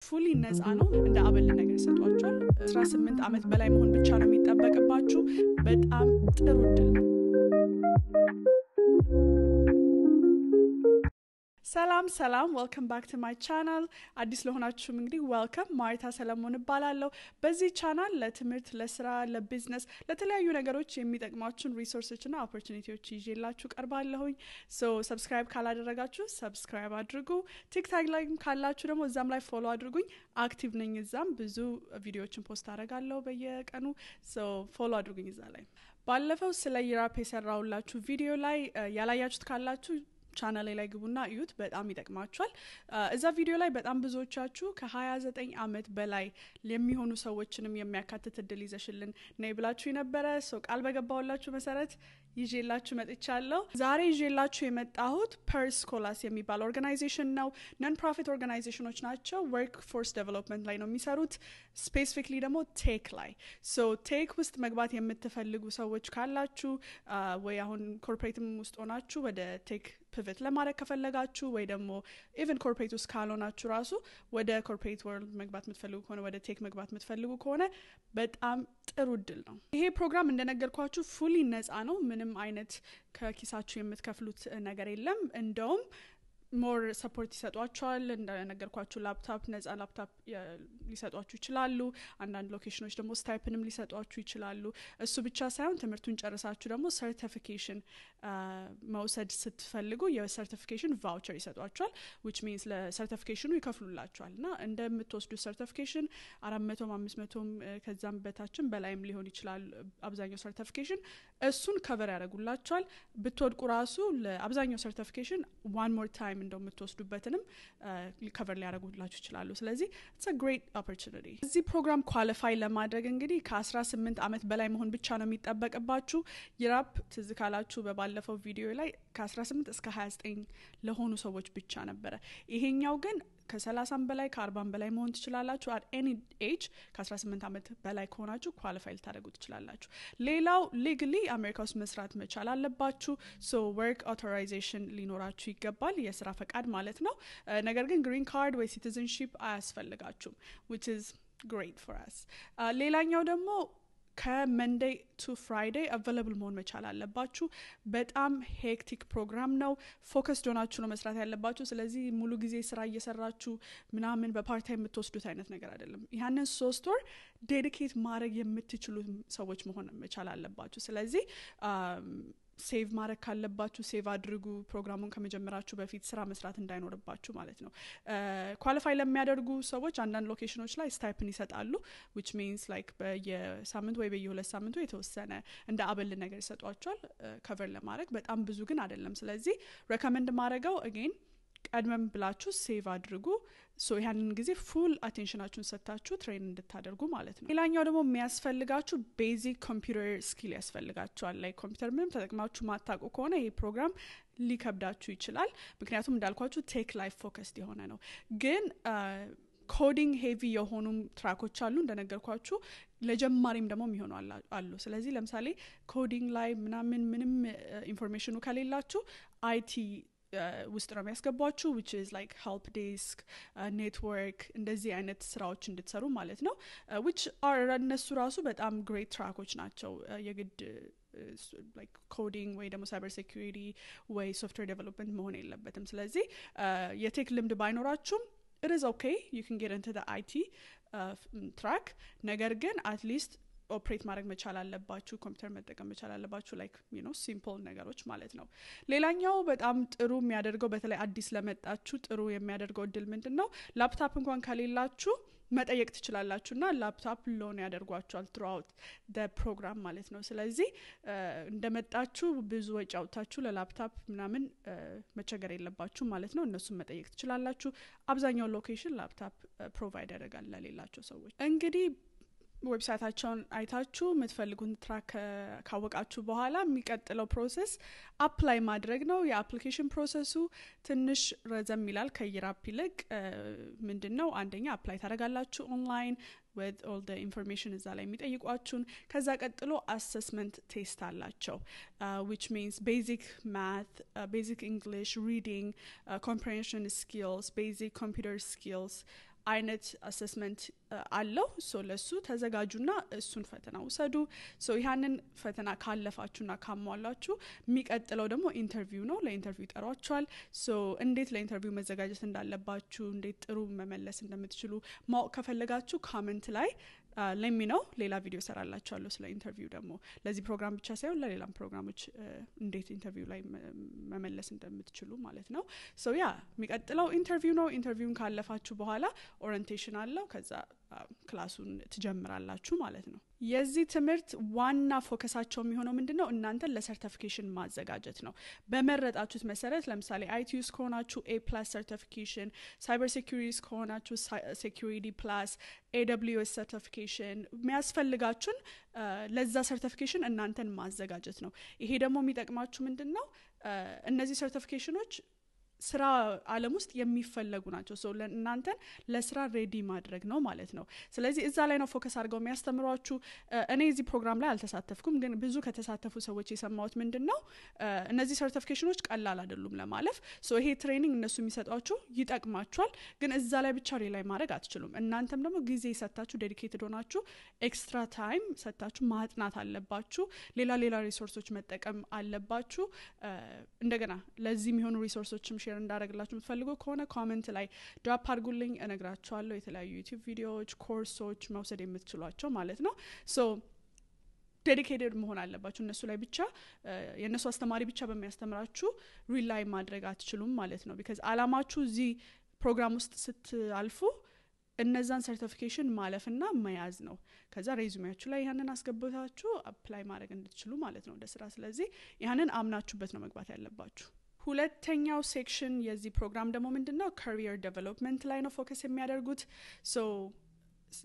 ፉሊ ነፃ ነው እንደ አበል ነገር ሰጧቸዋል 18 አመት በላይ መሆን ብቻ ነው የሚጠበቅባችሁ በጣም ጥሩ ድል ሰላም welcome back to my channel አዲስ ለሆናችሁ እንግዲህ welcome ማርታ ሰለሞን እባላለሁ በዚህ ቻናል ለትምህርት ለስራ ለቢዝነስ ለተለያዩ ነገሮች የሚጠቅማችሁን ሪሶርሶችና ኦፖርቹኒቲዎች ይዤላችሁ ቀርባለሁኝ so subscribe ካላደረጋችሁ subscribe አድርጉ ቲክታክ ላይ ካላችሁ ደግሞ እዛም ላይ ፎሎ አድርጉኝ አክቲቭ ነኝ እዛም ብዙ ቪዲዮዎችን ፖስት አደርጋለሁ በየቀኑ so ፎሎ አድርጉኝ እዛ ላይ ባለፈው ስለ ዩራፕ የሰራውላችሁ ቪዲዮ ላይ ያላያችሁት ካላችሁ ቻናሌ ላይ ግቡና እዩት በጣም ይጠቅማችኋል እዛ ቪዲዮ ላይ በጣም ብዙዎቻችሁ ከ29 አመት በላይ ለሚሆኑ ሰዎችንም የሚያካትት እድል ይዘሽልን ነይ ብላችሁ ነበር ሶ ቃል በገባውላችሁ መሰረት ይዤላችሁ መጥቻለሁ ዛሬ ይዤላችሁ የመጣሁት ፐርስኮላስ የሚባል ኦርጋናይዜሽን ነው ነን ፕሮፊት ኦርጋናይዜሽኖች ናቸው ወርክ ፎርስ ዴቨሎፕመንት ላይ ነው የሚሰሩት ስፔሲፊክሊ ደግሞ ቴክ ላይ ሶ ቴክ ውስጥ መግባት የምትፈልጉ ሰዎች ካላችሁ ወይ አሁን ኮርፖሬትም ውስጥ ሆናችሁ ወደ ቴክ ፒቨት ለማድረግ ከፈለጋችሁ ወይ ደግሞ ኢቭን ኮርፖሬት ውስጥ ካልሆናችሁ ራሱ ወደ ኮርፖሬት ወርልድ መግባት የምትፈልጉ ከሆነ ወደ ቴክ መግባት የምትፈልጉ ከሆነ በጣም ጥሩ እድል ነው ይሄ ፕሮግራም እንደነገርኳችሁ ፉሊ ነፃ ነው ምንም አይነት ከኪሳችሁ የምትከፍሉት ነገር የለም እንደውም ሞር ሰፖርት ይሰጧችኋል እንደነገርኳችሁ ላፕቶፕ ነፃ ላፕቶፕ ሊሰጧችሁ ይችላሉ አንዳንድ ሎኬሽኖች ደግሞ ስታይፕንም ሊሰጧችሁ ይችላሉ እሱ ብቻ ሳይሆን ትምህርቱን ጨርሳችሁ ደግሞ ሰርቲፊኬሽን መውሰድ ስትፈልጉ የሰርቲፊኬሽን ቫውቸር ይሰጧችኋል which means ለሰርቲፊኬሽኑ ይከፍሉላችኋልና እንደምትወስዱ ሰርቲፊኬሽን 400 500 ከዛም በታችም በላይም ሊሆን ይችላል አብዛኛው ሰርቲፊኬሽን እሱን ከቨር ያደርጉላችኋል ብትወድቁ ራሱ ለአብዛኛው ሰርቲፊኬሽን one more time እንደምትወስዱበትንም ከቨር ሊያደርጉላችሁ ይችላሉ ስለዚህ it's a great opportunity እዚህ ፕሮግራም ኳሊፋይ ለማድረግ እንግዲህ ከ18 አመት በላይ መሆን ብቻ ነው የሚጠበቅባችሁ ዩራፕ ትዝካላችሁ በባለፈው ቪዲዮ ላይ ከ18 እስከ 29 ለሆኑ ሰዎች ብቻ ነበር ይሄኛው ግን ከ30 በላይ ከ40 በላይ መሆን ትችላላችሁ at any age ከ18 አመት በላይ ከሆናችሁ ኳሊፋይ ልታደርጉ ትችላላችሁ ሌላው legally አሜሪካ ውስጥ መስራት መቻል አለባችሁ so work authorization ሊኖራችሁ ይገባል የስራ ፈቃድ ማለት ነው ነገር ግን green card ወይ citizenship አያስፈልጋችሁም which is great for us ሌላኛው ደግሞ ከመንዴይ ቱ ፍራይዴይ available መሆን መቻል አለባችሁ በጣም ሄክቲክ ፕሮግራም ነው ፎከስ ዶናችሁ ነው መስራት ያለባችሁ ስለዚህ ሙሉ ጊዜ ስራ እየሰራችሁ ምናምን በፓርት ታይም የምትወስዱት አይነት ነገር አይደለም ያንን 3 ወር ዴዲኬት ማድረግ የምትችሉ ሰዎች መሆን መቻል አለባችሁ ስለዚህ ሴቭ ማድረግ ካለባችሁ ሴቭ አድርጉ ፕሮግራሙን ከመጀመራችሁ በፊት ስራ መስራት እንዳይኖርባችሁ ማለት ነው ኳሊፋይ ለሚያደርጉ ሰዎች አንዳንድ ሎኬሽኖች ላይ ስታይፕን ይሰጣሉ which means like በየሳምንት ወይ በየሁለት ሳምንቱ የተወሰነ እንደ አበል ነገር ይሰጧቸዋል ከቨር ለማድረግ በጣም ብዙ ግን አይደለም ስለዚህ ሬኮመንድ ማድረገው again ቀድመም ብላችሁ ሴቭ አድርጉ ሶ ያንን ጊዜ ፉል አቴንሽናችሁን ሰጣችሁ ትሬን እንድታደርጉ ማለት ነው ሌላኛው ደግሞ የሚያስፈልጋችሁ ቤዚክ ኮምፒውተር ስኪል ያስፈልጋችኋል ላይ ኮምፒውተር ምንም ተጠቅማችሁ ማታውቁ ከሆነ ይሄ ፕሮግራም ሊከብዳችሁ ይችላል ምክንያቱም እንዳልኳችሁ ቴክ ላይፍ ፎከስድ የሆነ ነው ግን ኮዲንግ ሄቪ የሆኑ ትራኮች አሉ እንደነገርኳችሁ ለጀማሪም ደግሞ የሚሆኑ አሉ ስለዚህ ለምሳሌ ኮዲንግ ላይ ምንም ኢንፎርሜሽኑ ከሌላችሁ አይቲ ውስጥ ነው የሚያስገቧችሁ which is like help desk network እንደዚህ አይነት ስራዎች እንድትሰሩ ማለት ነው which are እነሱ ራሱ በጣም great ትራኮች ናቸው የግድ like coding ወይ ደግሞ cyber security ወይ software development መሆን የለበትም ስለዚህ የቴክ ልምድ ባይኖራችሁም it is okay you can get into the IT track ነገር ግን at least ኦፕሬት ማድረግ መቻል አለባችሁ ኮምፒውተር መጠቀም መቻል አለባችሁ like you know simple ነገሮች ማለት ነው ሌላኛው በጣም ጥሩ የሚያደርገው በተለይ አዲስ ለመጣችሁ ጥሩ የሚያደርገው እድል ምንድነው ላፕቶፕ እንኳን ከሌላችሁ መጠየቅ ትችላላችሁና ላፕቶፕ ሎን ያደርጓችኋል throughout the program ማለት ነው ስለዚህ እንደመጣችሁ ብዙ ወጪ አውጥታችሁ ለላፕቶፕ ምናምን መቸገር የለባችሁ ማለት ነው እነሱን መጠየቅ ትችላላችሁ አብዛኛው ሎኬሽን ላፕቶፕ ፕሮቫይድ ያደርጋል ለሌላቸው ሰዎች እንግዲህ ዌብሳይታቸውን አይታችሁ የምትፈልጉን ትራክ ካወቃችሁ በኋላ የሚቀጥለው ፕሮሰስ አፕላይ ማድረግ ነው የአፕሊኬሽን ፕሮሰሱ ትንሽ ረዘም ይላል ከዩራፕ ይልቅ ምንድነው አንደኛ አፕላይ ታደርጋላችሁ ኦንላይን with all the information እዛ ላይ የሚጠይቋችሁን ከዛ ቀጥሎ assessment test አላቸው which means basic math basic English reading comprehension skills basic computer skills አይነት አሰስመንት አለው ሶ ለሱ ተዘጋጁና እሱን ፈተና ውሰዱ ሶ ያንን ፈተና ካለፋችሁና ካሟላችሁ የሚቀጥለው ደግሞ ኢንተርቪው ነው ለኢንተርቪው ይጠሯችኋል ሶ እንዴት ለኢንተርቪው መዘጋጀት እንዳለባችሁ እንዴት ጥሩ መመለስ እንደምትችሉ ማወቅ ከፈለጋችሁ ኮሜንት ላይ let me know ሌላ ቪዲዮ ሰራላችኋለሁ ስለ ኢንተርቪው ደግሞ ለዚህ ፕሮግራም ብቻ ሳይሆን ለሌላም ፕሮግራሞች እንዴት ኢንተርቪው ላይ መመለስ እንደምትችሉ ማለት ነው ሶ ያ የሚቀጥለው ኢንተርቪው ነው ኢንተርቪውን ካለፋችሁ በኋላ ኦሪየንቴሽን አለው ከዛ ክላሱን ትጀምራላችሁ ማለት ነው የዚህ ትምህርት ዋና ፎከሳቸው የሚሆነው ምንድነው እናንተ ለሰርቲፊኬሽን ማዘጋጀት ነው በመረጣችሁት መሰረት ለምሳሌ ITUS ከሆናችሁ A+ ሰርቲፊኬሽን ሳይበር ሴኩሪቲስ ከሆናችሁ ሴኩሪቲ ፕላስ AWS ሰርቲፊኬሽን የሚያስፈልጋችሁን ለዛ ሰርቲፊኬሽን እናንተን ማዘጋጀት ነው ይሄ ደግሞ የሚጠቅማችሁ ምንድነው እነዚህ ሰርቲፊኬሽኖች ስራ ዓለም ውስጥ የሚፈልጉ ናቸው ሶ ለእናንተን ለስራ ሬዲ ማድረግ ነው ማለት ነው ስለዚህ እዛ ላይ ነው ፎከስ አድርገው የሚያስተምሯችሁ እኔ እዚህ ፕሮግራም ላይ አልተሳተፍኩም ግን ብዙ ከተሳተፉ ሰዎች የሰማሁት ምንድነው እነዚህ ሰርቲፊኬሽኖች ቀላል አይደሉም ለማለፍ ሶ ይሄ ትሬኒንግ እነሱ የሚሰጧችሁ ይጠቅማችኋል ግን እዛ ላይ ብቻ ሪላይ ማድረግ አትችሉም እናንተም ደግሞ ጊዜ ሰጣችሁ ዴዲኬትድ ሆናችሁ ኤክስትራ ታይም ሰጣችሁ ማጥናት አለባችሁ ሌላ ሪሶርሶች መጠቀም አለባችሁ እንደገና ለዚህ የሚሆኑ ሪሶርሶችም ሼር እንዳደረግላችሁ የምትፈልጉ ከሆነ ኮሜንት ላይ ድራፕ አድርጉልኝ እነግራችኋለሁ የተለያዩ ዩቲዩብ ቪዲዮዎች ኮርሶች መውሰድ የምትችሏቸው ማለት ነው ሶ ዴዲኬትድ መሆን አለባችሁ እነሱ ላይ ብቻ የነሱ አስተማሪ ብቻ በሚያስተምራችሁ ሪላይ ማድረግ አትችሉም ማለት ነው because አላማችሁ እዚህ ፕሮግራም ውስጥ ስትአልፉ እነዛን ሰርቲፊኬሽን ማለፍና መያዝ ነው ከዛ ሬዙሜያችሁ ላይ ያንን አስገብታችሁ አፕላይ ማድረግ እንድትችሉ ማለት ነው ለስራ ስለዚህ ያንን አምናችሁበት ነው መግባት ያለባችሁ ሁለተኛው ሴክሽን የዚህ ፕሮግራም ደግሞ ምንድነው career development ላይ ነው ፎከስ የሚያደርጉት ሶ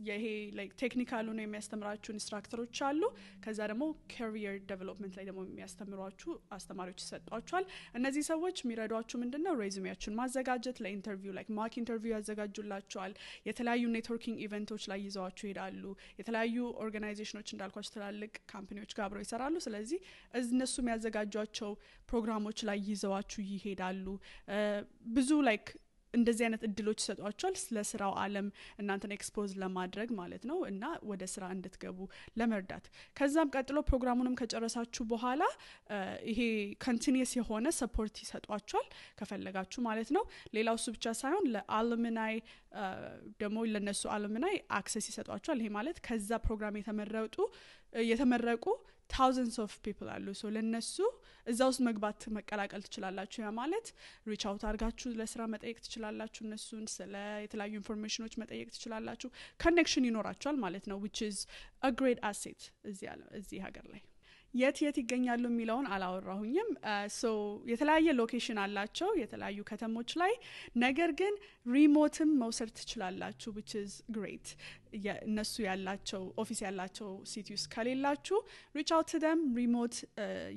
ይሄ ላይክ ቴክኒካሉ ነው የሚያስተምራችሁ ኢንስትራክተሮች አሉ ከዛ ደግሞ career development ላይ ደግሞ የሚያስተምሯችሁ አስተማሪዎች ይሰጧችኋል እነዚህ ሰዎች የሚረዷችሁ ምንድነው ሬዙሜያችሁን ማዘጋጀት ለኢንተርቪው ላይክ ማክ ኢንተርቪው ያዘጋጁላችኋል የተለያዩ ኔትወርኪንግ ኢቨንቶች ላይ ይዘዋችሁ ይሄዳሉ የተለያዩ ኦርጋናይዜሽኖች እንዳልኳችሁ ትላልቅ ካምፓኒዎች ጋር አብረው ይሰራሉ ስለዚህ እነሱ የሚያዘጋጇቸው ፕሮግራሞች ላይ ይዘዋችሁ ይሄዳሉ ብዙ ላይክ እንደዚህ አይነት እድሎች ሰጧቸዋል ለስራው ዓለም እናንተን ኤክስፖዝ ለማድረግ ማለት ነው እና ወደ ስራ እንድትገቡ ለመርዳት ከዛም ቀጥሎ ፕሮግራሙንም ከጨረሳችሁ በኋላ ይሄ ኮንቲኒየስ የሆነ ሰፖርት ይሰጧቸዋል ከፈለጋችሁ ማለት ነው ሌላው እሱ ብቻ ሳይሆን ለአሉሚናይ ደግሞ ለነሱ አሉሚናይ አክሰስ ይሰጧቸዋል ይሄ ማለት ከዛ ፕሮግራም የተመረቁ thousands of people አሉ ሶ ለነሱ እዛው ውስጥ መግባት መቀላቀል ትችላላችሁ ያ ማለት ሪች አውት አድርጋችሁ ለስራ መጠየቅ ትችላላችሁ እነሱን ስለ የተለያዩ ኢንፎርሜሽኖች መጠየቅ ትችላላችሁ ኮኔክሽን ይኖራችኋል ማለት ነው which is a great asset እዚህ ሀገር ላይ የት ይገኛሉ የሚለውን አላወራሁኝም ሶ የተለያየ ሎኬሽን አላቸው የተለያዩ ከተሞች ላይ ነገር ግን ሪሞትም መውሰድ ትችላላችሁ which is great እነሱ ያላቸው ኦፊስ ያላቸው ሲቲውስ ከሌላችሁ reach out to them remote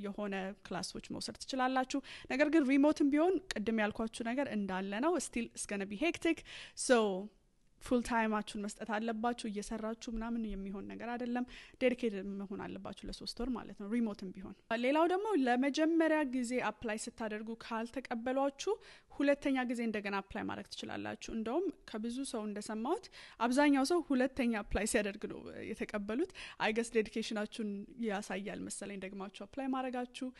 የሆነ ክላሶች መውሰድ ትችላላችሁ ነገር ግን ሪሞትም ቢሆን ቅድም ያልኳችሁ ነገር እንዳለ ነው still it's going to be hectic so ፉል ታይማችሁን መስጠት አለባችሁ እየሰራችሁ ምናምን የሚሆን ነገር አይደለም ዴዲኬትድ መሆን አለባችሁ ለ3 ወር ማለት ነው ሪሞትም ቢሆን ሌላው ደግሞ ለመጀመሪያ ጊዜ አፕላይ ስታደርጉ ካልተቀበሏችሁ ሁለተኛ ጊዜ እንደገና አፕላይ ማድረግ ትችላላችሁ እንደውም ከብዙ ሰው እንደሰማሁት አብዛኛው ሰው ሁለተኛ አፕላይ ሲያደርግ ነው የተቀበሉት አይ ገስ ዴዲኬሽናችሁን ያሳያል መሰለኝ ደግማችሁ አፕላይ ማድረጋችሁ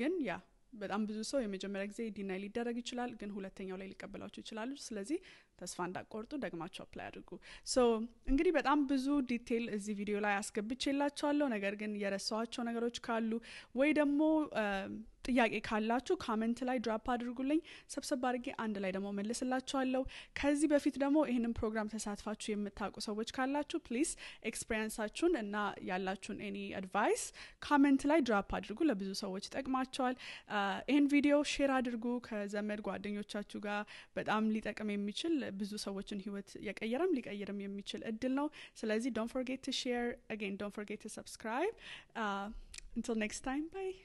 ግን ያ በጣም ብዙ ሰው የመጀመሪያ ጊዜ ዲናይ ሊደረግ ይችላል ግን ሁለተኛው ላይ ሊቀበላችሁ ይችላሉ ስለዚህ ተስፋ እንዳቆርጡ ደግማችሁ አፕላይ አድርጉ ሶ እንግዲህ በጣም ብዙ ዲቴል እዚህ ቪዲዮ ላይ አስገብቼላችኋለሁ ነገር ግን የረሳኋቸው ነገሮች ካሉ ወይ ደግሞ ጥያቄ ካላችሁ ኮሜንት ላይ ድራፕ አድርጉልኝ ሰብሰብ አድርጌ አንድ ላይ ደግሞ መልስላችኋለሁ ከዚህ በፊት ደግሞ ይሄንን ፕሮግራም ተሳትፋችሁ የምታውቁ ሰዎች ካላችሁ ፕሊዝ ኤክስፒሪየንሳችሁን እና ያላችሁን ኤኒ አድቫይስ ኮሜንት ላይ ድራፕ አድርጉ ለብዙ ሰዎች ይጠቅማቸዋል ይሄን ቪዲዮ ሼር አድርጉ ከዘመድ ጓደኞቻችሁ ጋር በጣም ሊጠቅም የሚችል ብዙ ሰዎችን ህይወት የቀየረም ሊቀየርም የሚችል እድል ነው ስለዚህ don't forget to share again don't forget to subscribe until next time bye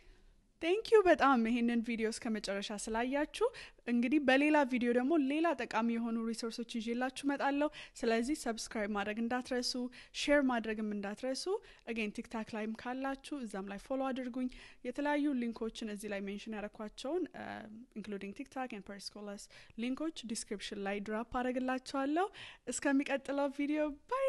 Thank you በጣም ይሄንን ቪዲዮ እስከመጨረሻ ስላያችሁ እንግዲህ በሌላ ቪዲዮ ደግሞ ሌላ ጠቃሚ የሆኑ ሪሶርሶች ይዤላችሁ መጣለሁ ስለዚህ ሰብስክራይብ ማድረግ እንዳትረሱ ሼር ማድረግም እንዳትረሱ again TikTok ላይም ካላችሁ እዛም ላይ ፎሎ አድርጉኝ የተለያዩ ሊንኮችን እዚህ ላይ ሜንሽን ያደረኳቸውን including TikTok and Periscope ሊንኮች ዲስክሪፕሽን ላይ ድራፕ አደርግላችኋለሁ እስከሚቀጥለው ቪዲዮ ባይ